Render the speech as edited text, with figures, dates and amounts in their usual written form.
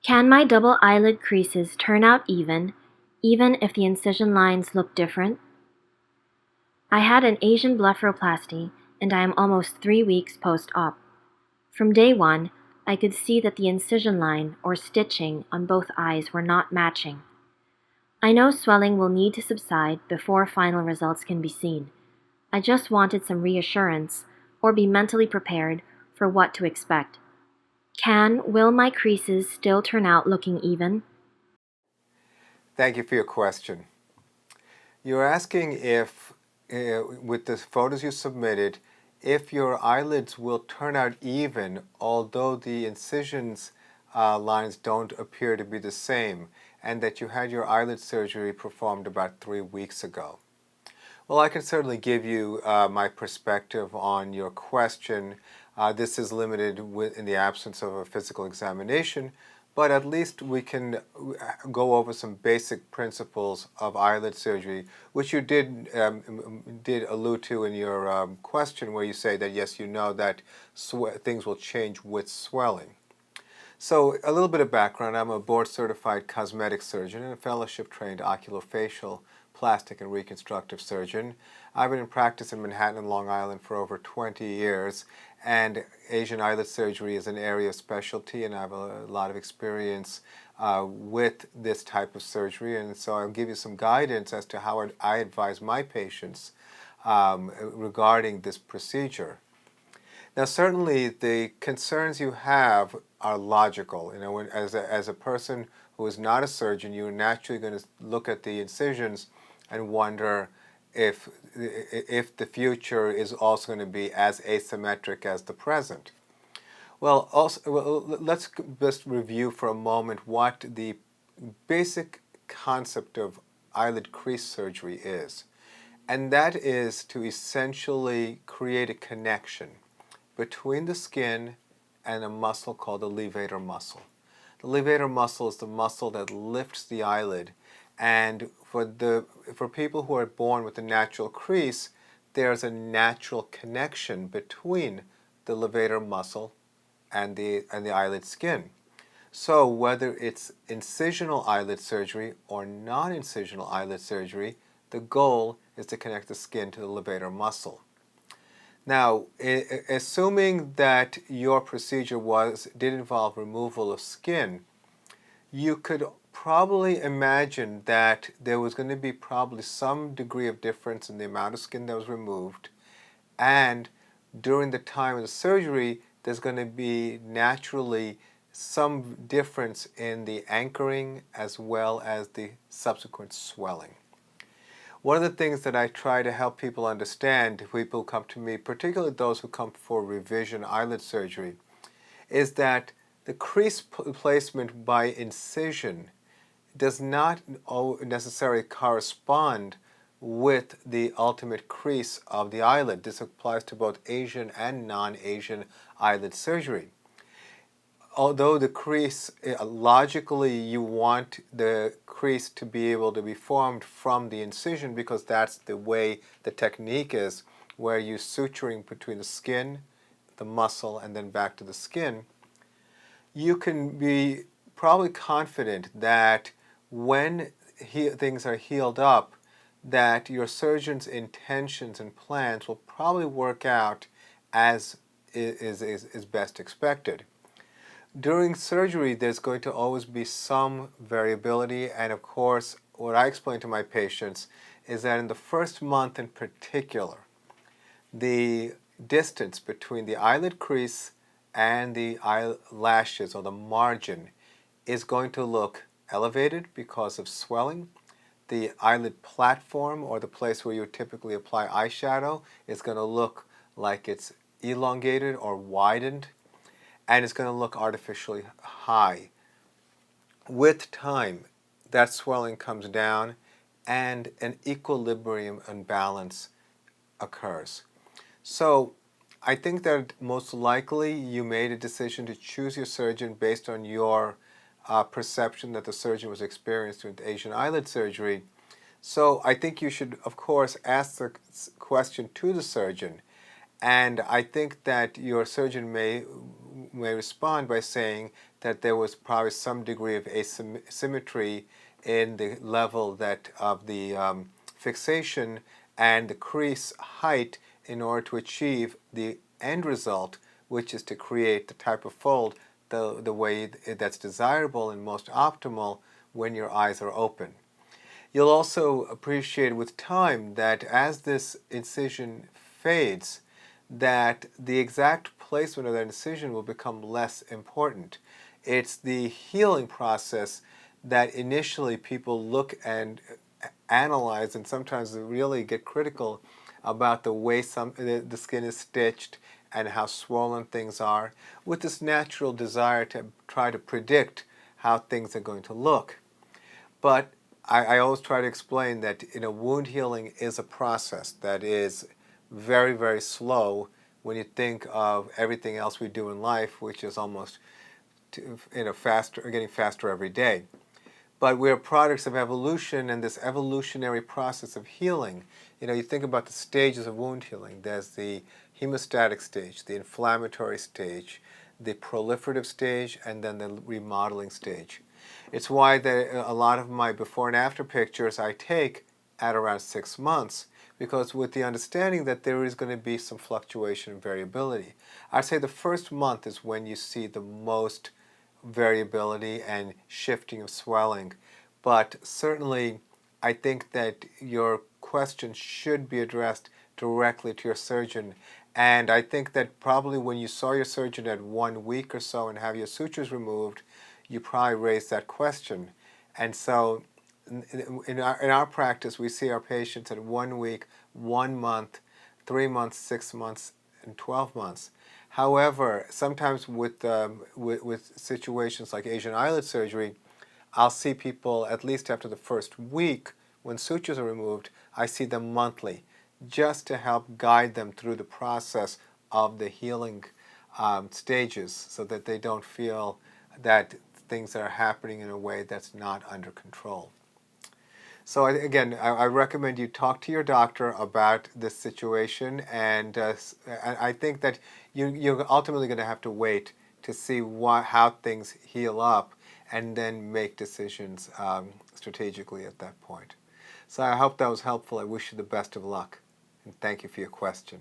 Can my double eyelid creases turn out even if the incision lines look different? I had an Asian blepharoplasty, and I am almost 3 weeks post-op. From day one, I could see that the incision line or stitching on both eyes were not matching. I know swelling will need to subside before final results can be seen. I just wanted some reassurance or be mentally prepared for what to expect. Will my creases still turn out looking even? Thank you for your question. You're asking if, with the photos you submitted, if your eyelids will turn out even, although the incisions lines don't appear to be the same, and that you had your eyelid surgery performed about 3 weeks ago. Well, I can certainly give you my perspective on your question. This is limited in the absence of a physical examination, but at least we can go over some basic principles of eyelid surgery, which you did allude to in your question, where you say that yes, you know that things will change with swelling. So a little bit of background. I'm a board-certified cosmetic surgeon and a fellowship-trained oculofacial, plastic, and reconstructive surgeon. I've been in practice in Manhattan and Long Island for over 20 years, and Asian eyelid surgery is an area of specialty, and I have a lot of experience with this type of surgery, and so I'll give you some guidance as to how I advise my patients regarding this procedure. Now, certainly the concerns you have are logical. You know, as a person who is not a surgeon, you're naturally going to look at the incisions and wonder if the future is also going to be as asymmetric as the present. Well, let's just review for a moment what the basic concept of eyelid crease surgery is. And that is to essentially create a connection between the skin and a muscle called the levator muscle. The levator muscle is the muscle that lifts the eyelid, and for people who are born with a natural crease, there's a natural connection between the levator muscle and the eyelid skin. So whether it's incisional eyelid surgery or non-incisional eyelid surgery, the goal is to connect the skin to the levator muscle. Now, assuming that your procedure did involve removal of skin, you could probably imagine that there was going to be probably some degree of difference in the amount of skin that was removed, and during the time of the surgery, there's going to be naturally some difference in the anchoring as well as the subsequent swelling. One of the things that I try to help people understand, people come to me, particularly those who come for revision eyelid surgery, is that the crease placement by incision does not necessarily correspond with the ultimate crease of the eyelid. This applies to both Asian and non-Asian eyelid surgery. Although the crease, logically you want the crease to be able to be formed from the incision, because that's the way the technique is, where you're suturing between the skin, the muscle, and then back to the skin. You can be probably confident that when things are healed up, that your surgeon's intentions and plans will probably work out as is best expected. During surgery, there's going to always be some variability, and of course, what I explain to my patients is that in the first month in particular, the distance between the eyelid crease and the eyelashes, or the margin, is going to look elevated because of swelling. The eyelid platform, or the place where you typically apply eyeshadow, is going to look like it's elongated or widened, and it's going to look artificially high. With time, that swelling comes down and an equilibrium and balance occurs. So I think that most likely you made a decision to choose your surgeon based on your perception that the surgeon was experienced with Asian eyelid surgery. So I think you should, of course, ask the question to the surgeon. And I think that your surgeon may respond by saying that there was probably some degree of asymmetry in the level that of the fixation and the crease height in order to achieve the end result, which is to create the type of fold the way that's desirable and most optimal when your eyes are open. You'll also appreciate with time that as this incision fades, that the exact placement of that incision will become less important. It's the healing process that initially people look and analyze and sometimes really get critical about the way the skin is stitched and how swollen things are, with this natural desire to try to predict how things are going to look. But I always try to explain that wound healing is a process that is very, very slow when you think of everything else we do in life, which is almost getting faster every day. But we're products of evolution, and this evolutionary process of healing. You think about the stages of wound healing. There's the hemostatic stage, the inflammatory stage, the proliferative stage, and then the remodeling stage. It's why a lot of my before and after pictures I take at around 6 months, because with the understanding that there is going to be some fluctuation and variability. I'd say the first month is when you see the most variability and shifting of swelling. But certainly, I think that your question should be addressed directly to your surgeon. And I think that probably when you saw your surgeon at 1 week or so and have your sutures removed, you probably raised that question. And so in our practice, we see our patients at 1 week, 1 month, 3 months, 6 months, and 12 months. However, sometimes with situations like Asian eyelid surgery, I'll see people at least after the first week when sutures are removed. I see them monthly, just to help guide them through the process of the healing stages, so that they don't feel that things are happening in a way that's not under control. So again, I recommend you talk to your doctor about this situation, and I think that you're ultimately going to have to wait to see how things heal up, and then make decisions strategically at that point. So I hope that was helpful. I wish you the best of luck, and thank you for your question.